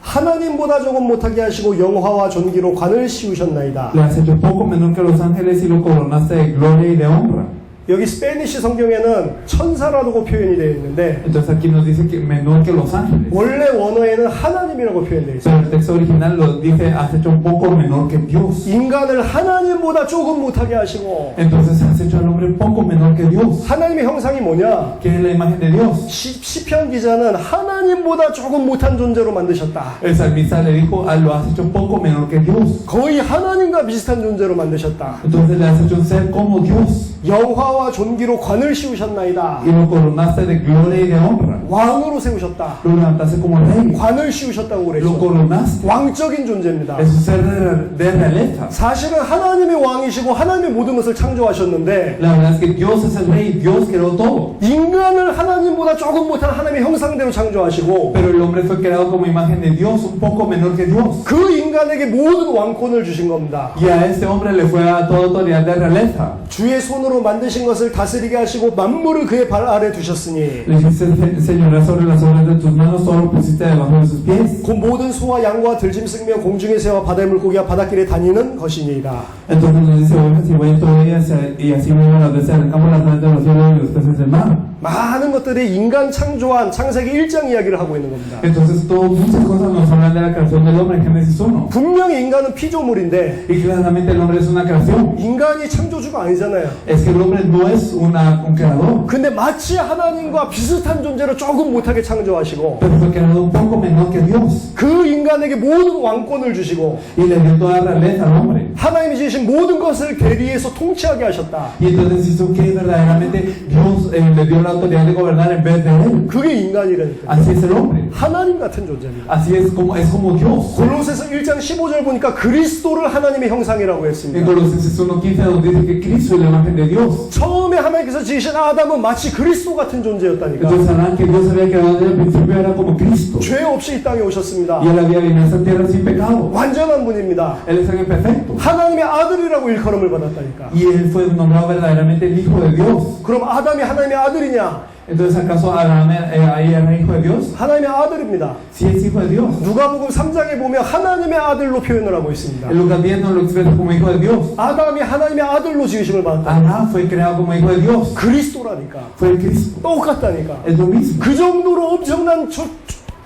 하나님보다 조금 못하게 하시고 영화와 존귀로 관을 씌우셨나이다. Le has hecho poco menor que los ángeles y lo coronaste de gloria y de honra. 여기 스페니쉬 성경에는 천사라고 표현이 되어 있는데 Entonces aquí nos dice que menor que los ángeles. 원래 원어에는 하나님이라고 표현되어 있어요. Pero el texto original lo dice, has hecho un poco menor que Dios. 인간을 하나님보다 조금 못하게 하시고 Entonces has hecho al hombre un poco menor que Dios. 하나님의 형상이 뭐냐? ¿Qué es la imagen de Dios? 시편 기자는 하나님보다 조금 못한 존재로 만드셨다. El salmista le dijo, lo has hecho un poco menor que Dios. 거의 하나님과 비슷한 존재로 만드셨다. Entonces le has hecho un ser como Dios. 영화와 존귀로 관을 씌우셨나이다. Y lo coronaste de gloria y de honra. 왕으로 세우셨다. Lo levantaste como rey. 관을 씌우셨다고 Lo 그랬죠. coronaste. 왕적인 존재입니다. Es un ser de realeza. 사실은 하나님의 왕이시고 하나님의 모든 것을 창조하셨는데 왕이신데 La verdad es que Dios es el rey, Dios creó todo. 인간을 하나님보다 조금 못한 하나님의 형상대로 창조하시고 Pero el hombre fue creado como imagen de Dios, un poco menor que Dios. 그 인간에게 모든 왕권을 주신 겁니다. Y a este hombre le fue dada toda autoridad de realeza. 주의 손으로 만드신 것을 다스리게 하시고 만물을 그의 발 아래 두셨으니 Le dijiste, Señora, sobre las obras de tus manos, todo lo pusiste debajo de sus pies. 그 모든 소와 양과 들짐승며 공중의 새와 바다의 물고기와 바닷길에 다니는 것이니이다. Entonces nos dice, ovejas y bueyes todo ellas, y así mismo las bestias del campo, las aves de los cielos y los peces del mar. 많은 것들이 인간 창조한 창세기 1장 이야기를 하고 있는 겁니다. Entonces, muchas cosas nos hablan de la creación del hombre en Génesis 1. 분명히 인간은 피조물인데 Y claramente el hombre es una creación. 인간이 창조주가 아니잖아요. Es que el hombre no es un creador, 근데 마치 하나님과 비슷한 존재로 조금 못하게 창조하시고 pero fue creado un poco menor que Dios. 그 인간에게 모든 왕권을 주시고 Y le dio toda la realeza al hombre. 하나님이 지으신 모든 것을 대리해서 통치하게 하셨다. Y entonces hizo que verdaderamente Dios le dio la autoridad de gobernar en vez de él. 그게 인간이라니까. Así es el hombre. 하나님 같은 존재입니다. Así es como Dios. 골로새서 1장 15절 보니까 그리스도를 하나님의 형상이라고 En 했습니다. Colosenses 1:15 donde dice que Cristo es la imagen de Dios. 처음에 하나님께서 지으신 아담은 마치 그리스도 같은 존재였다니까. Entonces sabrán que Dios había creado desde el principio era como Cristo. 죄 없이 이 땅에 오셨습니다. Y él había venido a esta tierra sin pecado. 완전한 분입니다. Él es alguien perfecto. 하나님의 아들이라고 일컬음을 받았다니까. Y él fue nombrado verdaderamente el Hijo de Dios. 그럼 아담이 하나님의 아들이냐? Entonces, ¿acaso Abraham ahí era hijo de Dios? 하나님의 아들입니다. Sí es hijo de Dios. 누가복음 3장에 보면 하나님의 아들로 표현을 하고 있습니다. En Lucas 10 nos lo expresa como hijo de Dios. 아담이 하나님의 아들로 지으심을 받았다. Abraham fue creado como hijo de Dios. 그리스도라니까. Fue el Cristo. 똑같다니까. Es lo mismo. 그 정도로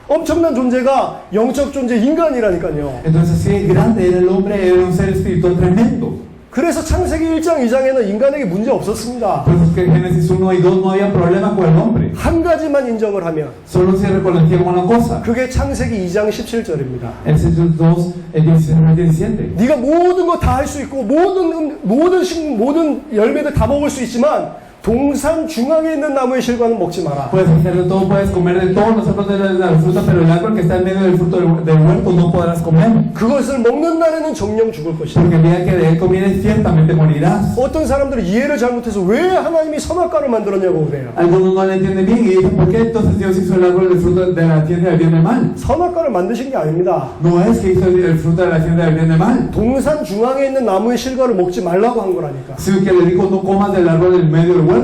엄청난 존재가 영적 존재 인간이라니까요. Entonces, así es grande era el hombre, era un ser espiritual tremendo. 그래서 창세기 1장 2장에는 인간에게 문제 없었습니다. Por eso es que en Génesis 1 y 2 no había problema con el hombre. 한 가지만 인정을 하면 Solo se reconocía como una cosa. 그게 창세기 2장 17절입니다. En Génesis 2, el 16 al 17. 네가 모든 거 다 할 수 있고 모든 열매들 다 먹을 수 있지만 동산 중앙에 있는 나무의 실과는 먹지 마라. Puedes hacer de todo, puedes comer de todos los árboles de la fruta, pero el árbol que está en medio del fruto del huerto no podrás comer. 그것을 먹는 날에는 정령 죽을 것이다. Porque el día que de él comieres ciertamente morirás. 어떤 사람들은 이해를 잘못해서 왜 하나님이 선악과를 만들었냐고 그래요. Algunos no lo entienden bien y dicen, ¿por qué entonces Dios hizo el árbol del fruto de la ciencia del bien y del mal? 선악과를 만드신 게 아닙니다. No es que hizo el fruto de la ciencia del bien y del mal, 동산 중앙에 있는 나무의 실과를 먹지 말라고 한 거라니까. sino que le dijo, no comas del árbol del medio del huerto.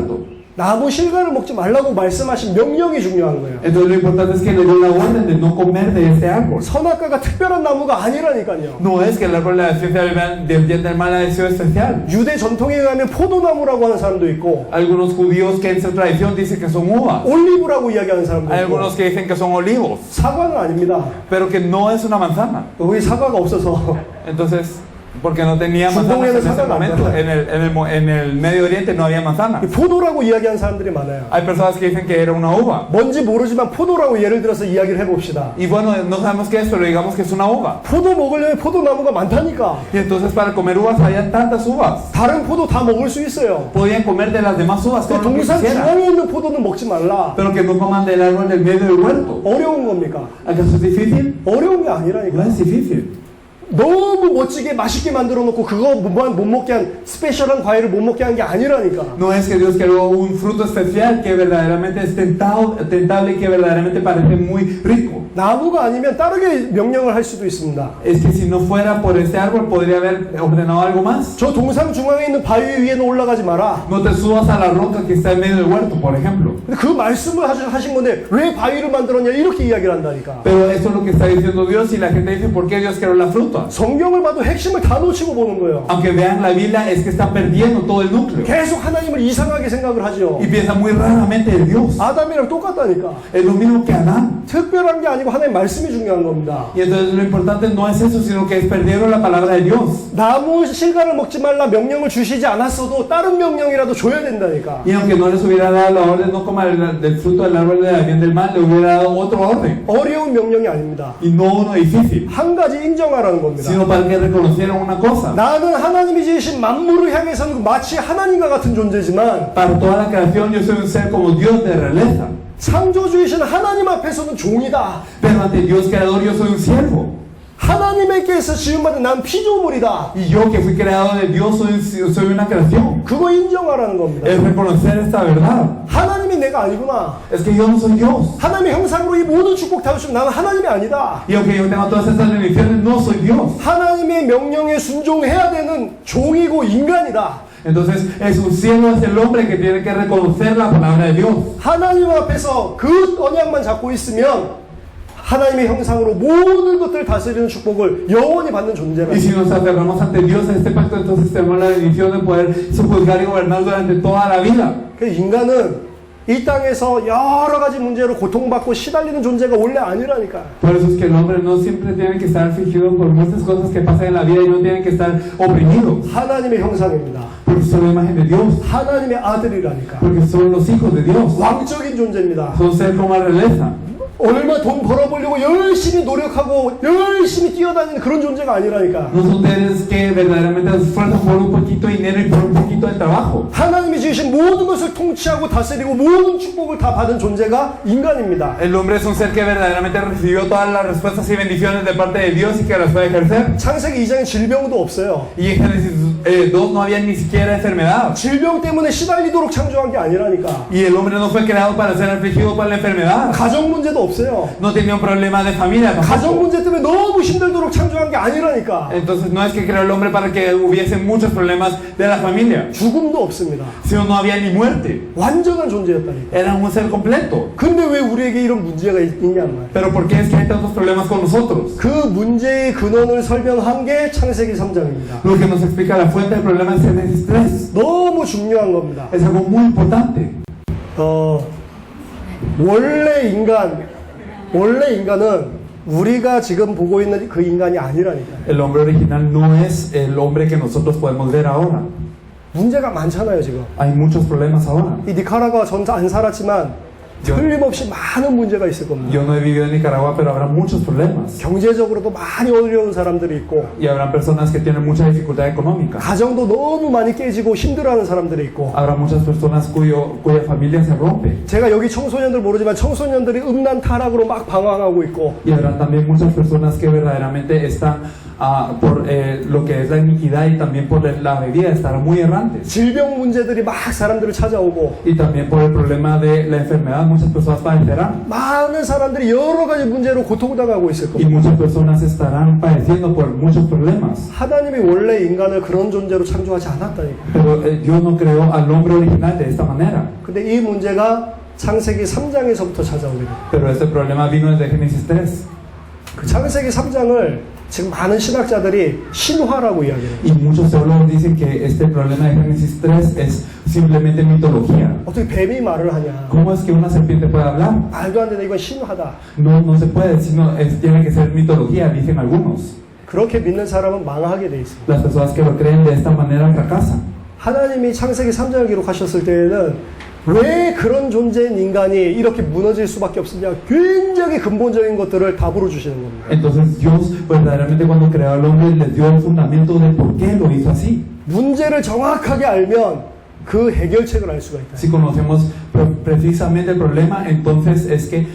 나무 실과를 먹지 말라고 말씀하신 명령이 중요한 거예요. Entonces lo importante es que le dio la orden de no comer de este árbol. 선악과가 특별한 나무가 아니라니까요. No es que el árbol de la ciencia del bien y del mal haya sido especial. 유대 전통에 의하면 포도나무라고 하는 사람도 있고 Algunos judíos que en su tradición dicen que son uvas. 올리브라고 이야기하는 사람도 Hay 있고 algunos que dicen que son olivos, 사과는 아닙니다. pero que no es una manzana. 거기 사과가 없어서 Entonces, porque no tenía manzanas en ese momento. En el Medio Oriente no había manzana. 포도라고 이야기하는 사람들이 많아요. Hay personas que dicen que era una uva. 뭔지 모르지만 포도라고 예를 들어서 이야기를 해봅시다. Y bueno, no sabemos qué es, pero digamos que es una uva. 포도 먹으려면 포도나무가 많다니까. Y entonces para comer uvas había tantas uvas. 다른 포도 다 먹을 수 있어요. Podían comer de las demás uvas todo lo que 동산 quisieran, 중앙에 있는 포도는 먹지 말라. pero que no coman del árbol del medio del huerto. 어려운 겁니까? ¿Acaso es difícil? 어려운 게 No 아니라니까. es difícil. 너무 멋지게 맛있게 만들어 놓고 그거 못 먹게 한 스페셜한 과일을 못 먹게 한 게 아니라니까. No es que Dios creó un fruto especial que verdaderamente es tentable y que verdaderamente parece muy rico. 나무가 아니면 다르게 명령을 할 수도 있습니다. Es que si no fuera por este árbol podría haber ordenado algo más. 저 동산 중앙에 있는 바위 위에는 올라가지 마라. No te subas a la roca que está en medio del huerto, por ejemplo. 근데 그 말씀을 하신 건데 왜 바위를 만들었냐 이렇게 이야기를 한다니까. Pero eso es lo que está diciendo Dios y la gente dice, ¿por qué Dios creó la fruta? 성경을 봐도 핵심을 다 놓치고 보는 거예요. Aunque vean la Biblia, es que está perdiendo todo el núcleo. 계속 하나님을 이상하게 생각을 하죠. Y piensa muy raramente en Dios. 아담이랑 똑같다니까. Es lo mismo que Adán. 특별한 게 아니고 하나님 말씀이 중요한 겁니다. Y entonces lo importante no es eso, sino que es perdieron la palabra de Dios. 나무 실과를 먹지 말라 명령을 주시지 않았어도 다른 명령이라도 줘야 된다니까. Y aunque no les hubiera dado la orden no comer del fruto del árbol del bien y del mal, le hubiera dado otro orden. 어려운 명령이 아닙니다. Y no uno difícil, 한 가지 인정하라는 겁니다. sino para que reconocieran una cosa. 나는 하나님이 지으신 만물을 향해서는 마치 하나님과 같은 존재지만 Para toda la creación yo soy un ser como Dios de realeza. 창조주이신 하나님 앞에서는 종이다. Pero ante Dios creador yo soy un siervo. 하나님에게서 지음받은 난 피조물이다. Y yo que fui creado de Dios soy una creación. 그거 인정하라는 겁니다. Es reconocer esta verdad. 하나님이 내가 아니구나. Es que yo no soy Dios. 하나님의 형상으로 이 모든 축복 다 주시면 나는 하나님이 아니다. Y aunque yo tenga todas estas bendiciones, no soy Dios. 하나님의 명령에 순종해야 되는 종이고 인간이다. Entonces, es un cielo, es el hombre que tiene que reconocer la palabra de Dios. 하나님 앞에서 그 언약만 잡고 있으면 하나님의 형상으로 모든 것들을 다스리는 축복을 영원히 받는 존재라. Y si nos aferramos ante Dios a este pacto, entonces tenemos la bendición de poder juzgar y gobernar durante toda la vida. 그 인간은 이 땅에서 여러 가지 문제로 고통받고 시달리는 존재가 원래 아니라니까. Por eso es que el hombre no siempre tiene que estar afligido por muchas cosas que pasan en la vida y no tiene que estar oprimido. 하나님의 형상입니다. Porque son la imagen de Dios. 하나님의 아들이라니까. Porque son los hijos de Dios. 왕적인 존재입니다. Son ser como la realeza. 얼마 돈 벌어보려고 열심히 노력하고 열심히 뛰어다니는 그런 존재가 아니라니까. No son seres que verdaderamente se esfuerzan por un poquito de dinero y por un poquito de trabajo. 하나님이 지으신 모든 것을 통치하고 다스리고 모든 축복을 다 받은 존재가 인간입니다. El hombre es un ser que verdaderamente recibió todas las respuestas y bendiciones de parte de Dios y que las puede ejercer. 창세기 2장에 질병도 없어요. Y en Génesis 2 no había ni siquiera enfermedad. 질병 때문에 시달리도록 창조한 게 아니라니까. Y el hombre no fue creado para ser afligido por la enfermedad. 가정 문제도 없어요. No tenía un problema de familia 가정 tampoco. 문제 때문에 너무 힘들도록 창조한 게 아니라니까. Entonces no es que creó el hombre para que hubiese muchos problemas de la familia, 죽음도 없습니다. sino no había ni muerte. 완전한 존재였다니까. Era un ser completo. 근데 왜 우리에게 이런 문제가 있냐 말이야. Pero ¿por qué es que hay tantos problemas con nosotros? 그 문제의 근원을 설명한 게 창세기 3장입니다. Lo que nos explica la fuente del problema es Génesis 3. 너무 중요한 겁니다. Es algo muy importante. 원래 인간은 우리가 지금 보고 있는 그 인간이 아니라니까. El hombre original no es el hombre que nosotros podemos ver ahora. 문제가 많잖아요 지금. Hay muchos problemas ahora. 이 니카라과 전 안 살았지만 틀림없이 많은 문제가 있을 겁니다. Yo no he vivido en Nicaragua, pero habrá muchos problemas. 경제적으로도 많이 어려운 사람들이 있고, Y habrá personas que tienen mucha dificultad económica. 가정도 너무 많이 깨지고 힘들어하는 사람들이 있고. Habrá muchas personas cuya familia se rompe. 제가 여기 청소년들 모르지만 청소년들이 음란 타락으로 막 방황하고 있고. Y habrá también muchas personas que verdaderamente están por lo que es la iniquidad y también por la bebida, estarán muy errantes. 질병 문제들이 막 사람들을 찾아오고. Y también por el problema de la enfermedad, muchas personas padecerán. 많은 사람들이 여러 가지 문제로 고통당하고 있을 Y 겁니다. muchas personas estarán padeciendo por muchos problemas. 하나님이 원래 인간을 그런 존재로 창조하지 않았다니까. Pero Dios no creó al hombre original de esta manera. 근데 이 문제가 창세기 3장에서부터 찾아오게 돼요. Pero este problema vino desde Génesis 3. 그 창세기 3장을 지금 많은 신학자들이 신화라고 이야기해요. Y muchos teólogos dicen que este problema de Génesis 3 es simplemente mitología. 어떻게 뱀이 말을 하냐? ¿Cómo es que una serpiente puede hablar? 말도 안 되네. 이건 신화다. No se puede, sino tiene que ser mitología, dicen algunos. 그렇게 믿는 사람은 망하게 돼 있어요. Las personas que lo creen de esta manera fracasan. 하나님이 창세기 3장을 기록하셨을 때에는 왜 그런 존재인 인간이 이렇게 무너질 수밖에 없었냐? 굉장히 근본적인 것들을 답으로 주시는 겁니다. Entonces Dios verdaderamente cuando creó al hombre les dio el fundamento de por qué lo hizo así. 문제를 정확하게 알면 그 해결책을 알 수가 있다. Si conocemos precisamente el problema, entonces es que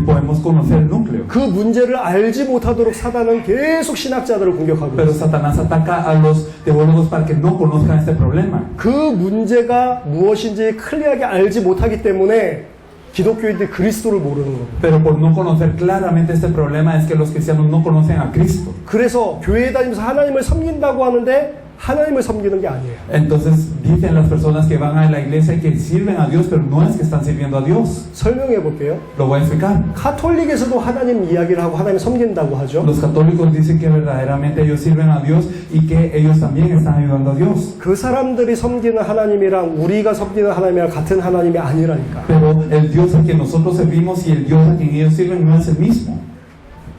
podemos conocer el núcleo. 그 문제를 알지 못하도록 사단은 계속 신학자들을 공격하고 Pero 있어요. Satanás ataca a los teólogos para que no conozcan este problema. 그 문제가 무엇인지 클리어하게 알지 못하기 때문에 기독교인들이 그리스도를 모르는 겁니다. Pero por no conocer claramente este problema es que los cristianos no conocen a Cristo. 그래서 교회에 다니면서 하나님을 섬긴다고 하는데 하나님을 섬기는 게 아니에요. Entonces dicen las personas que van a la iglesia que sirven a Dios, pero no es que están sirviendo a Dios. 설명해 볼게요. Lo voy a explicar. 카톨릭에서도 하나님 이야기를 하고 하나님 섬긴다고 하죠. Los católicos dicen que verdaderamente ellos sirven a Dios y que ellos también están ayudando a Dios. 그 사람들이 섬기는 하나님이랑 우리가 섬기는 하나님이랑 같은 하나님이 아니라니까. Pero el Dios a quien nosotros servimos y el Dios a quien ellos sirven no es el mismo.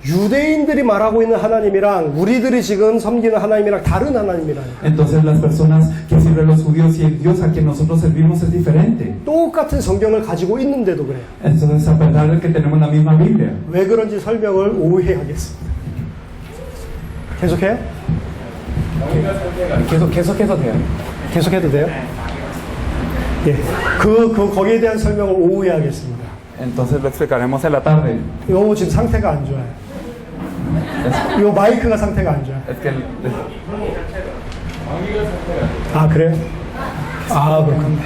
유대인들이 말하고 있는 하나님이랑 우리들이 지금 섬기는 하나님이랑 다른 하나님이라니까. Entonces las personas que sirven a los judíos y el Dios a quien nosotros servimos es diferente. 똑같은 성경을 가지고 있는데도 그래요. Entonces a pesar de que tenemos la misma Biblia. 왜 그런지 설명을 오해하겠습니다. 계속해요? 계속해서 돼요. 계속해도 돼요? 예. 거기에 대한 설명을 오후에 하겠습니다. Entonces lo explicaremos en la tarde. 너무 지금 상태가 안 좋아요. 요 마이크가 상태가 안 좋아. Es que 아 그래요? 아 그렇군요.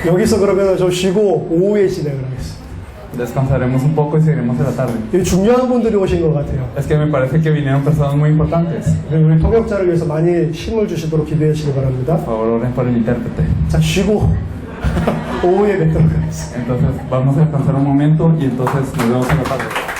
여기서 그러면 좀 쉬고 오후에 진행을 하겠습니다. descansaremos un poco y seguiremos en la tarde. 여기 중요한 분들이 오신 것 같아요. Es que me parece que vinieron personas muy importantes. 우리 통역자를 위해서 많이 힘을 주시도록 기도해 주시기 바랍니다. Por favor, oren por el intérprete. 자 쉬고 오후에 뵙도록 하겠습니다. Entonces, vamos a descansar un momento y entonces nos vemos en la tarde.